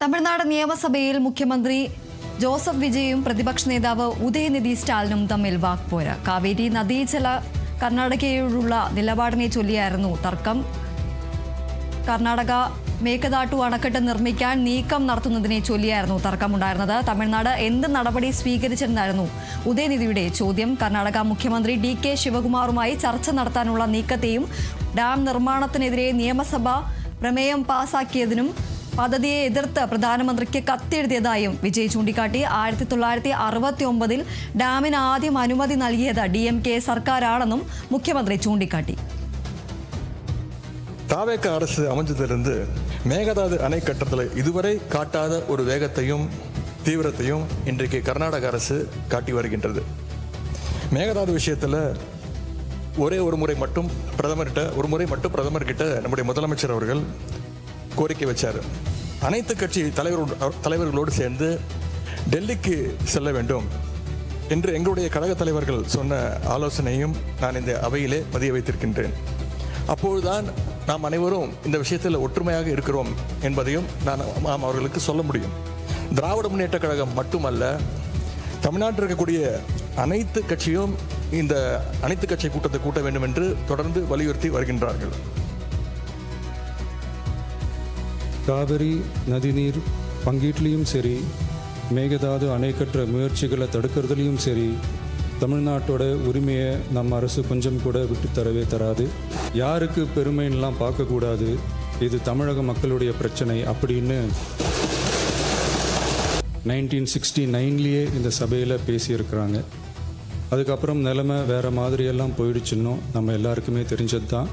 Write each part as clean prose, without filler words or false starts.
തമിഴ്നാട് നിയമസഭയിൽ മുഖ്യമന്ത്രി ജോസഫ് വിജയും പ്രതിപക്ഷ നേതാവ് ഉദയനിധി സ്റ്റാലിനും തമ്മിൽ വാക്പോര്. കാവേരി നദീജല കർണാടകയോടുള്ള നിലപാടിനെ ചൊല്ലിയായിരുന്നു തർക്കം. കർണാടക മേക്കദാട്ടു അണക്കെട്ട് നിർമ്മിക്കാൻ നീക്കം നടത്തുന്നതിനെ ചൊല്ലിയായിരുന്നു തർക്കമുണ്ടായിരുന്നത്. തമിഴ്നാട് എന്ത് നടപടി സ്വീകരിച്ചെന്നായിരുന്നു ഉദയനിധിയുടെ ചോദ്യം. കർണാടക മുഖ്യമന്ത്രി DK ശിവകുമാറുമായി ചർച്ച നടത്താനുള്ള നീക്കത്തെയും ഡാം നിർമ്മാണത്തിനെതിരെ നിയമസഭ പ്രമേയം പാസാക്കിയതിനും പദ്ധതിയെ എതിർത്ത് പ്രധാനമന്ത്രിക്ക് കത്തെഴുതിയതായും വിജയ് ചൂണ്ടിക്കാട്ടി. 1969 ഡാമിന് ആദ്യം അനുമതി നൽകിയത് DMK സർക്കാരാണെന്നും മുഖ്യമന്ത്രി ചൂണ്ടിക്കാട്ടി. தாவேக அரசு அமைஞ்சதிலிருந்து மேகதாது அணை கட்டத்தில் இதுவரை காட்டாத ஒரு வேகத்தையும் தீவிரத்தையும் இன்றைக்கு கர்நாடக அரசு காட்டி வருகின்றது. மேகதாது விஷயத்தில் ஒரு முறை மட்டும் பிரதமர்கிட்ட நம்முடைய முதலமைச்சர் அவர்கள் கோரிக்கை வச்சார். அனைத்து கட்சி தலைவர்களோடு சேர்ந்து டெல்லிக்கு செல்ல வேண்டும் என்று எங்களுடைய கழக தலைவர்கள் சொன்ன ஆலோசனையும் நான் இந்த அவையிலே பதிய வைத்திருக்கின்றேன். அப்பொழுதுதான் நாம் அனைவரும் இந்த விஷயத்தில் ஒற்றுமையாக இருக்கிறோம் என்பதையும் நாம் அவர்களுக்கு சொல்ல முடியும். திராவிட முன்னேற்ற கழகம் மட்டுமல்ல, தமிழ்நாட்டில் இருக்கக்கூடிய அனைத்து கட்சியும் இந்த அனைத்து கட்சி கூட்டத்தை கூட்ட வேண்டும் என்று தொடர்ந்து வலியுறுத்தி வருகின்றார்கள். காவிரி நதிநீர் பங்கீட்டிலையும் சரி, மேகதாது அணை கட்டுற முயற்சிகளை தடுக்கிறதுலையும் சரி, தமிழ்நாட்டோட உரிமையை நம்ம அரசு கொஞ்சம் கூட விட்டு தரவே தராது. யாருக்கு பெருமைன்னெலாம் பார்க்கக்கூடாது, இது தமிழக மக்களுடைய பிரச்சனை அப்படின்னு 1969 இந்த சபையில் பேசியிருக்கிறாங்க. அதுக்கப்புறம் நிலைமை வேறு மாதிரியெல்லாம் போயிடுச்சுன்னும் நம்ம எல்லாருக்குமே தெரிஞ்சது தான்.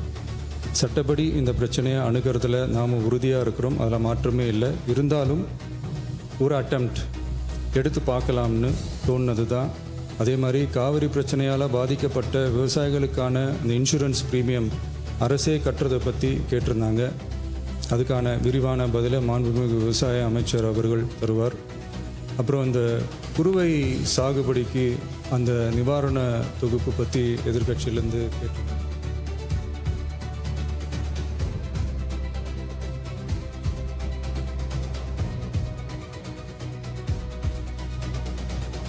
சட்டப்படி இந்த பிரச்சனையை அணுகிறதுல நாம் உறுதியாக இருக்கிறோம், அதில் மாற்றமே இல்லை. இருந்தாலும் ஒரு அட்டெம்ப்ட் எடுத்து பார்க்கலாம்னு தோணுனது தான். அதே மாதிரி காவிரி பிரச்சனையால் பாதிக்கப்பட்ட விவசாயிகளுக்கான இந்த இன்சூரன்ஸ் ப்ரீமியம் அரசே கட்டுறதை பற்றி கேட்டிருந்தாங்க. அதுக்கான விரிவான பதிலை மாண்புமிகு விவசாய அமைச்சர் அவர்கள் தருவார். அப்புறம் இந்த குறுவை சாகுபடிக்கு அந்த நிவாரண தொகுப்பு பற்றி எதிர்கட்சியிலேருந்து கேட்டிருந்தாங்க.